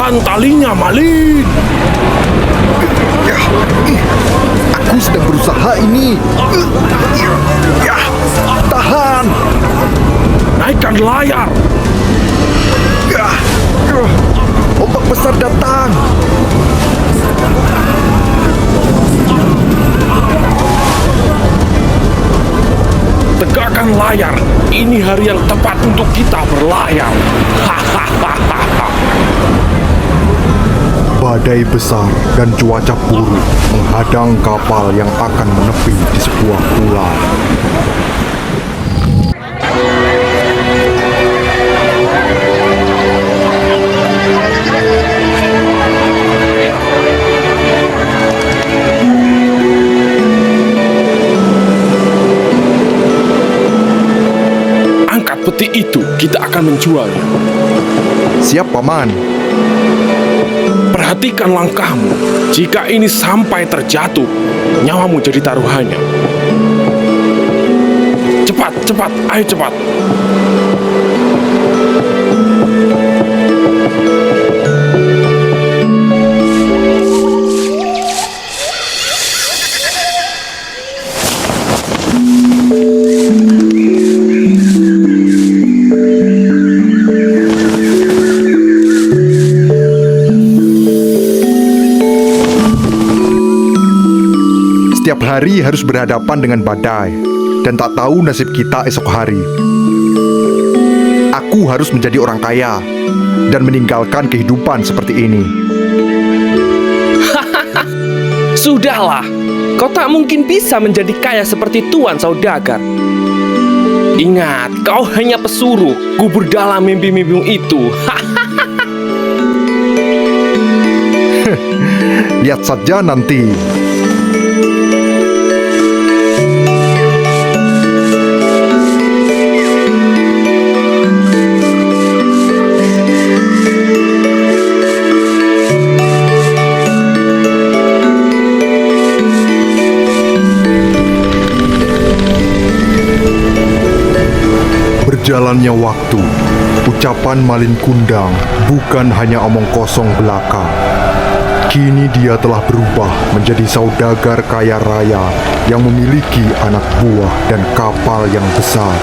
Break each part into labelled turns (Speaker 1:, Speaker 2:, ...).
Speaker 1: Lepaskan talinya, Malin.
Speaker 2: Ya, aku sedang berusaha ini. Ya, tahan.
Speaker 1: Naikkan layar.
Speaker 2: Ya, ombak besar datang.
Speaker 1: Tegakkan layar. Ini hari yang tepat untuk kita berlayar. Hahaha.
Speaker 2: Badai besar dan cuaca buruk menghadang kapal yang akan menepi di sebuah pulau.
Speaker 1: Angkat peti itu, kita akan menjualnya.
Speaker 2: Siap, Paman.
Speaker 1: Perhatikan langkahmu. Jika ini sampai terjatuh, nyawamu jadi taruhannya. Cepat, cepat, ayo cepat.
Speaker 2: Setiap hari harus berhadapan dengan badai, dan tak tahu nasib kita esok hari. Aku harus menjadi orang kaya dan meninggalkan kehidupan seperti ini.
Speaker 3: Sudahlah, kau tak mungkin bisa menjadi kaya seperti Tuan Saudagar. Ingat, kau hanya pesuruh, kubur dalam mimpi-mimpimu itu.
Speaker 2: Lihat saja nanti. Berjalannya waktu, ucapan Malin Kundang bukan hanya omong kosong belaka. Kini dia telah berubah menjadi saudagar kaya raya yang memiliki anak buah dan kapal yang besar.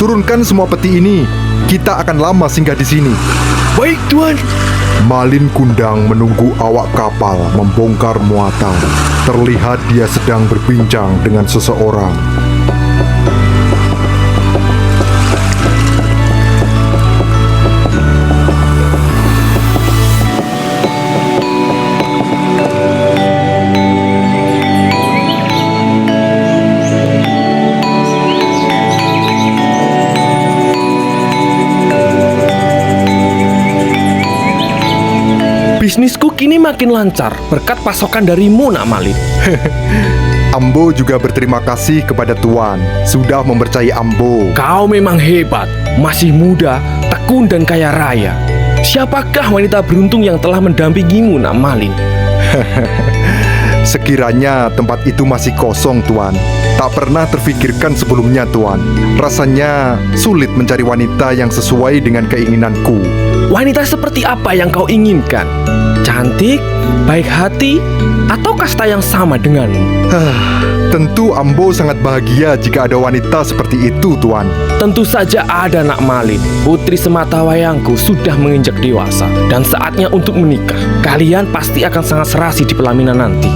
Speaker 2: Turunkan semua peti ini. Kita akan lama singgah di sini.
Speaker 1: Baik, Tuan.
Speaker 2: Malin Kundang menunggu awak kapal membongkar muatan. Terlihat dia sedang berbincang dengan seseorang.
Speaker 3: Bisnisku kini makin lancar berkat pasokan darimu, Nak Malin.
Speaker 2: Ambo juga berterima kasih kepada Tuan sudah mempercayai Ambo.
Speaker 3: Kau memang hebat, masih muda, tekun dan kaya raya. Siapakah wanita beruntung yang telah mendampingimu, Nak Malin?
Speaker 2: Sekiranya tempat itu masih kosong, Tuan. Tak pernah terfikirkan sebelumnya, Tuan. Rasanya sulit mencari wanita yang sesuai dengan keinginanku.
Speaker 3: Wanita seperti apa yang kau inginkan? Cantik, baik hati, atau kasta yang sama denganmu?
Speaker 2: Tentu Ambo sangat bahagia jika ada wanita seperti itu, Tuan.
Speaker 3: Tentu saja ada, Nak Malin. Putri sematawayangku sudah menginjak dewasa dan saatnya untuk menikah. Kalian pasti akan sangat serasi di pelaminan nanti.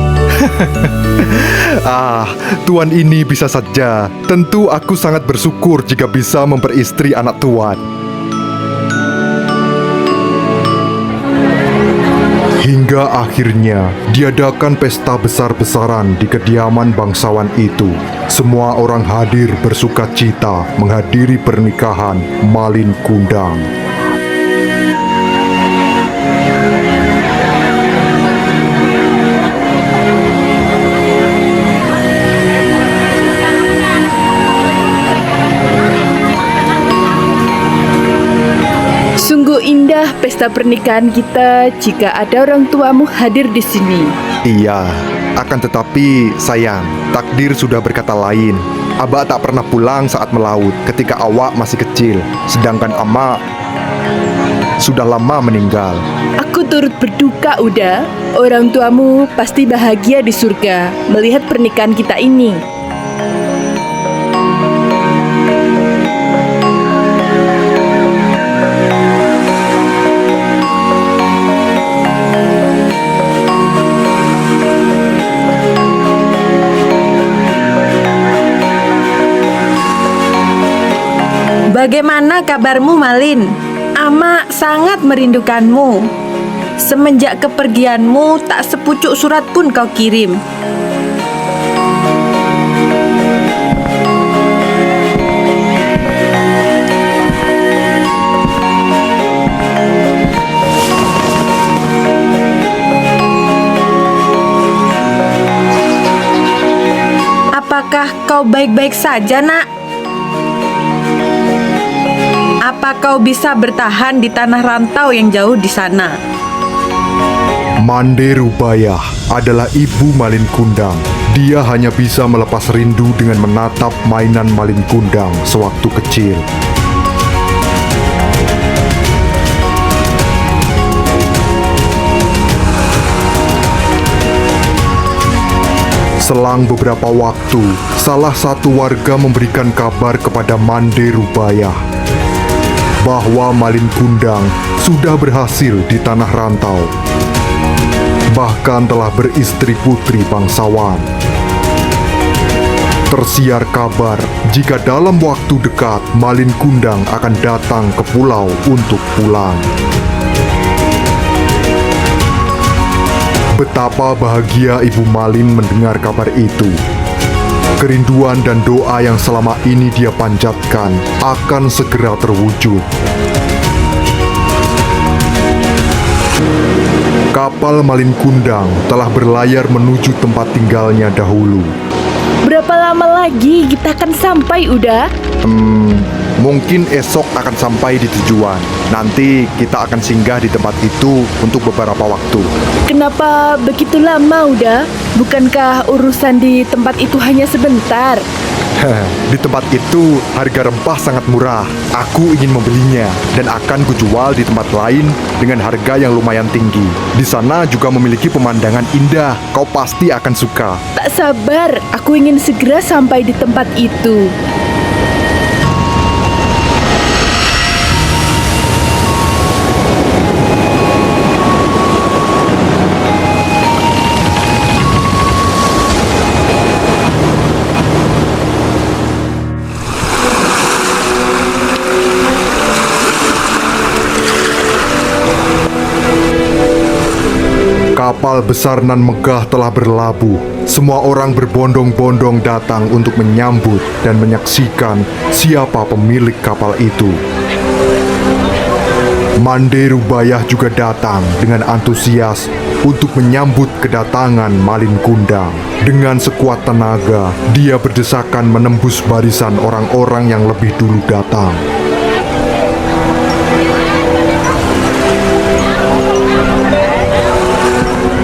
Speaker 2: Tuan ini bisa saja. Tentu aku sangat bersyukur jika bisa memperistri anak Tuan. Hingga akhirnya diadakan pesta besar-besaran di kediaman bangsawan itu. Semua orang hadir bersuka cita menghadiri pernikahan Malin Kundang.
Speaker 4: Sungguh indah pesta pernikahan kita jika ada orang tuamu hadir di sini.
Speaker 2: Iya, akan tetapi sayang, takdir sudah berkata lain. Aba tak pernah pulang saat melaut ketika awak masih kecil, sedangkan Ama sudah lama meninggal.
Speaker 4: Aku turut berduka, Uda. Orang tuamu pasti bahagia di surga melihat pernikahan kita ini.
Speaker 5: Bagaimana kabarmu, Malin? Ama sangat merindukanmu. Semenjak kepergianmu, tak sepucuk surat pun kau kirim. Apakah kau baik-baik saja, Nak? Apa kau bisa bertahan di tanah rantau yang jauh di sana?
Speaker 2: Mande Rubayah adalah ibu Malin Kundang. Dia hanya bisa melepas rindu dengan menatap mainan Malin Kundang sewaktu kecil. Selang beberapa waktu, salah satu warga memberikan kabar kepada Mande Rubayah bahwa Malin Kundang sudah berhasil di tanah rantau. Bahkan telah beristri putri bangsawan. Tersiar kabar jika dalam waktu dekat Malin Kundang akan datang ke pulau untuk pulang. Betapa bahagia Ibu Malin mendengar kabar itu. Kerinduan dan doa yang selama ini dia panjatkan akan segera terwujud. Kapal Malin Kundang telah berlayar menuju tempat tinggalnya dahulu.
Speaker 4: Berapa lama lagi kita akan sampai, Uda?
Speaker 2: Mungkin esok akan sampai di tujuan. Nanti kita akan singgah di tempat itu untuk beberapa waktu.
Speaker 4: Kenapa begitu lama, Uda? Bukankah urusan di tempat itu hanya sebentar?
Speaker 2: Di tempat itu harga rempah sangat murah. Aku ingin membelinya dan akan kujual di tempat lain dengan harga yang lumayan tinggi. Di sana juga memiliki pemandangan indah. Kau pasti akan suka.
Speaker 4: Tak sabar, aku ingin segera sampai di tempat itu.
Speaker 2: Kapal besar nan megah telah berlabuh. Semua orang berbondong-bondong datang untuk menyambut dan menyaksikan siapa pemilik kapal itu. Mande Rubayah juga datang dengan antusias untuk menyambut kedatangan Malin Kundang. Dengan sekuat tenaga, dia berdesakan menembus barisan orang-orang yang lebih dulu datang.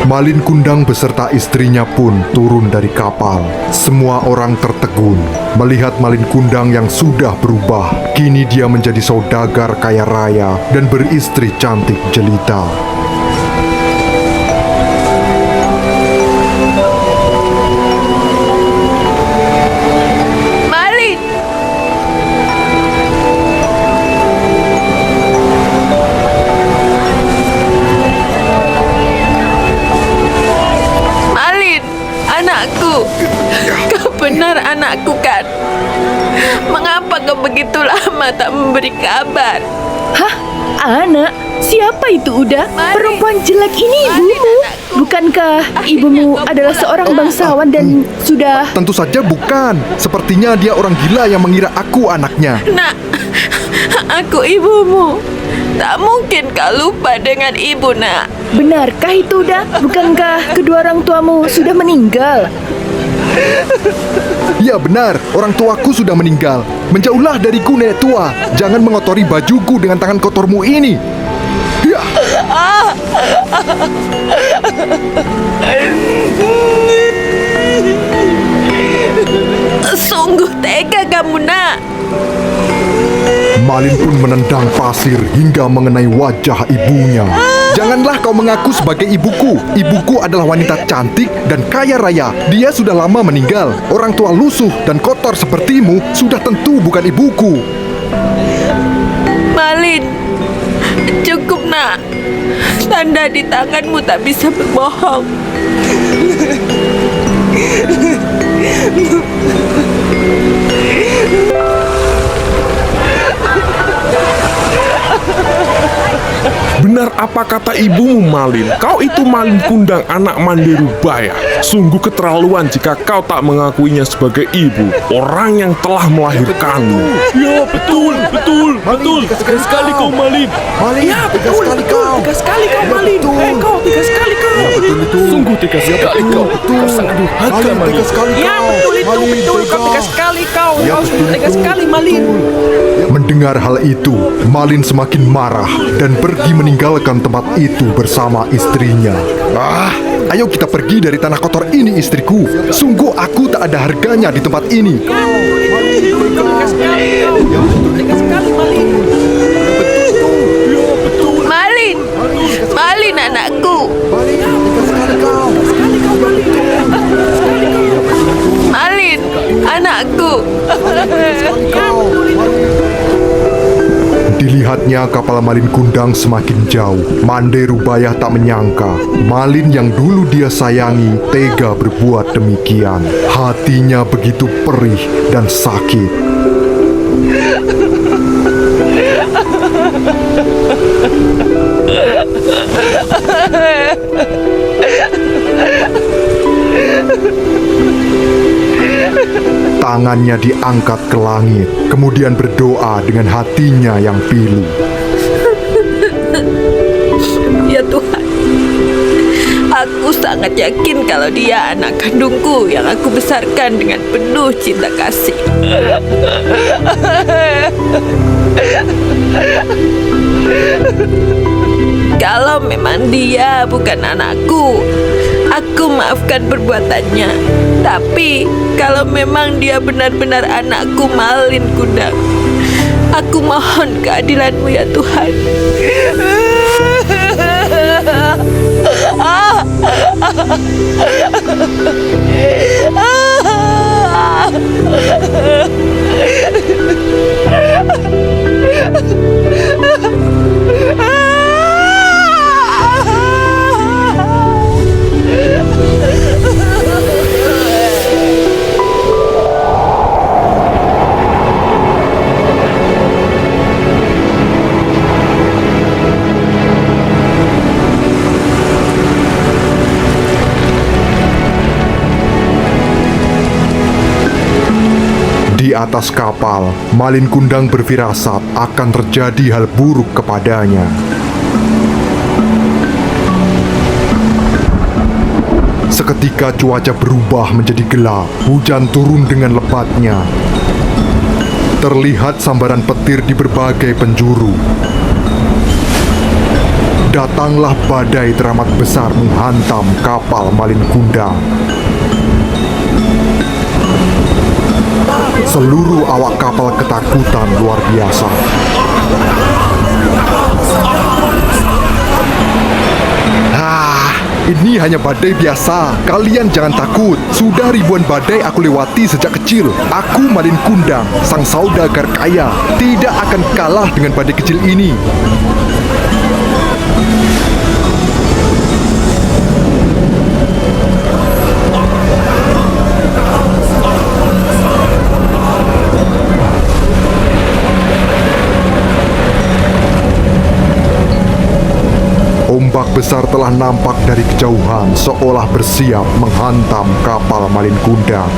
Speaker 2: Malin Kundang beserta istrinya pun turun dari kapal. Semua orang tertegun melihat Malin Kundang yang sudah berubah. Kini dia menjadi saudagar kaya raya dan beristri cantik jelita.
Speaker 5: Malin! Malin, anakku. Kau benar anakku kan? Mengapa kau begitu lama tak memberi kabar?
Speaker 4: Hah? Anak? Siapa itu, Uda?
Speaker 5: Malin.
Speaker 4: Perempuan jelek ini
Speaker 5: Malin,
Speaker 4: ibumu?
Speaker 5: anakku.
Speaker 4: Bukankah
Speaker 5: Akhirnya
Speaker 4: ibumu
Speaker 5: kau
Speaker 4: adalah
Speaker 5: pulang.
Speaker 4: seorang bangsawan dan sudah...
Speaker 2: Tentu saja bukan. Sepertinya dia orang gila yang mengira aku anaknya.
Speaker 5: Nak, aku ibumu. Tak mungkin kau lupa dengan ibu, nak.
Speaker 4: Benarkah itu, Uda? Bukankah kedua orang tuamu sudah meninggal?
Speaker 2: Ya benar, orang tuaku sudah meninggal. Menjauhlah dariku nenek tua. Jangan mengotori bajuku dengan tangan kotormu ini.
Speaker 5: Sungguh tega kamu, nak.
Speaker 2: Malin pun menendang pasir hingga mengenai wajah ibunya. Janganlah kau mengaku sebagai ibuku. Ibuku adalah wanita cantik dan kaya raya. Dia sudah lama meninggal. Orang tua lusuh dan kotor sepertimu sudah tentu bukan ibuku.
Speaker 5: Malin, cukup, nak. Tanda di tanganmu tak bisa berbohong.
Speaker 1: Benar apa kata ibumu, Malin? Kau itu Malin Kundang, anak Mandirubaya. Sungguh keterlaluan jika kau tak mengakuinya sebagai ibu, orang yang telah melahirkanmu.
Speaker 3: Ya, betul. Tegas sekali kau, Malin.
Speaker 2: Malin,
Speaker 3: Ya,
Speaker 2: tegas
Speaker 3: betul.
Speaker 2: sekali kau.
Speaker 3: Tegas sekali kau, Malin. Kau tegas sekali kau.
Speaker 2: Betul.
Speaker 3: Sungguh tegas sekali kau. Kau sangat durhaka,
Speaker 2: Malin,
Speaker 3: Malin.
Speaker 2: tegas sekali
Speaker 3: Ya,
Speaker 2: kau.
Speaker 3: betul itu.
Speaker 2: Malin,
Speaker 3: Betul, kau
Speaker 2: tegas.
Speaker 3: tegas sekali kau.
Speaker 2: Ya,
Speaker 3: Kau
Speaker 2: betul,
Speaker 3: tegas
Speaker 2: betul.
Speaker 3: sekali, Malin.
Speaker 2: Mendengar hal itu, Malin semakin marah dan pergi meninggalkan tempat itu bersama istrinya. Ayo kita pergi dari tanah kotor ini, istriku. Sungguh aku tak ada harganya di tempat ini.
Speaker 3: Tegas sekali kau. Tegas sekali, Malin.
Speaker 5: Malin, Malin anakku. Malin, anakku.
Speaker 2: Dilihatnya kapal Malin Kundang semakin jauh. Mandirubaya tak menyangka Malin yang dulu dia sayangi tega berbuat demikian. Hatinya begitu perih dan sakit. Tangannya diangkat ke langit, kemudian berdoa dengan hatinya yang pilu.
Speaker 5: Ya Tuhan, aku sangat yakin kalau dia anak kandungku yang aku besarkan dengan penuh cinta kasih. Kalau memang dia bukan anakku, aku maafkan perbuatannya. Tapi kalau memang dia benar-benar anakku, Malin Kundang, aku mohon keadilanmu ya Tuhan.
Speaker 2: Di atas kapal, Malin Kundang berfirasat akan terjadi hal buruk kepadanya. Seketika cuaca berubah menjadi gelap, hujan turun dengan lebatnya. Terlihat sambaran petir di berbagai penjuru. Datanglah badai teramat besar menghantam kapal Malin Kundang. Seluruh awak kapal ketakutan luar biasa. Ini hanya badai biasa. Kalian jangan takut. Sudah ribuan badai aku lewati sejak kecil. Aku Malin Kundang, sang saudagar kaya, tidak akan kalah dengan badai kecil ini. Ombak besar telah nampak dari kejauhan seolah bersiap menghantam kapal Malin Kundang.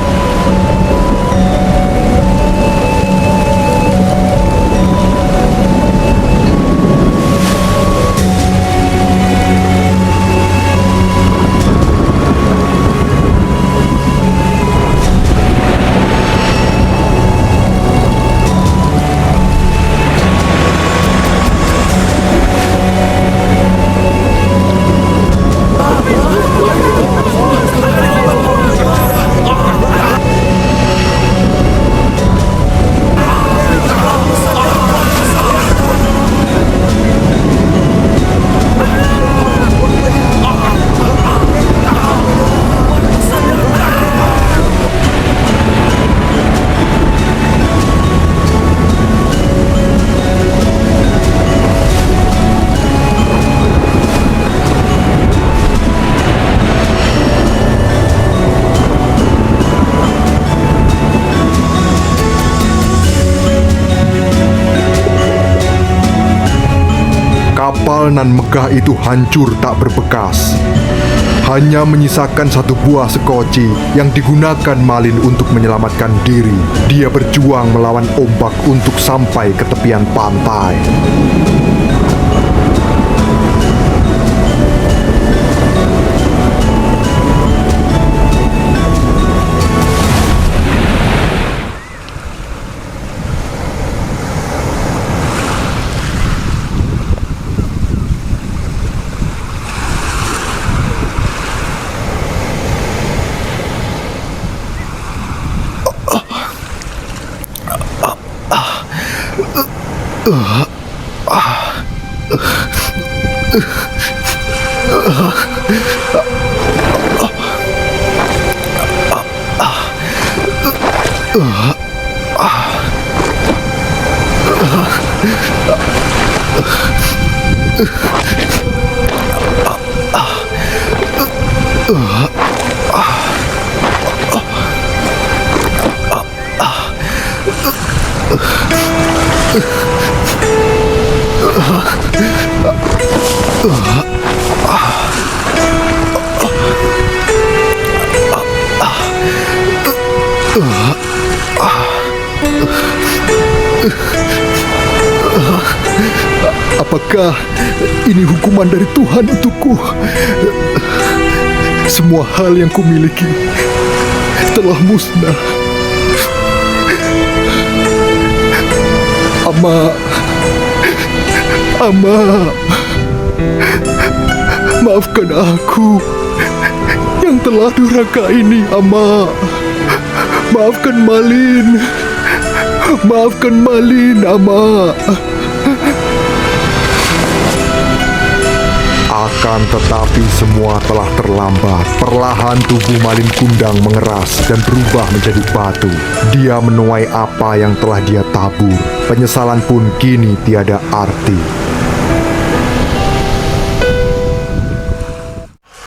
Speaker 2: nan megah itu hancur tak berbekas. Hanya menyisakan satu buah sekoci yang digunakan Malin untuk menyelamatkan diri. Dia berjuang melawan ombak untuk sampai ke tepian pantai. Apakah ini hukuman dari Tuhan untukku? Semua hal yang kumiliki telah musnah. Ama, maafkan aku yang telah durhaka ini, Ama. Maafkan Malin. Maafkan Malin, Ama. Akan tetapi semua telah terlambat. Perlahan tubuh Malin Kundang mengeras dan berubah menjadi batu. Dia menuai apa yang telah dia tabur. Penyesalan pun kini tiada arti.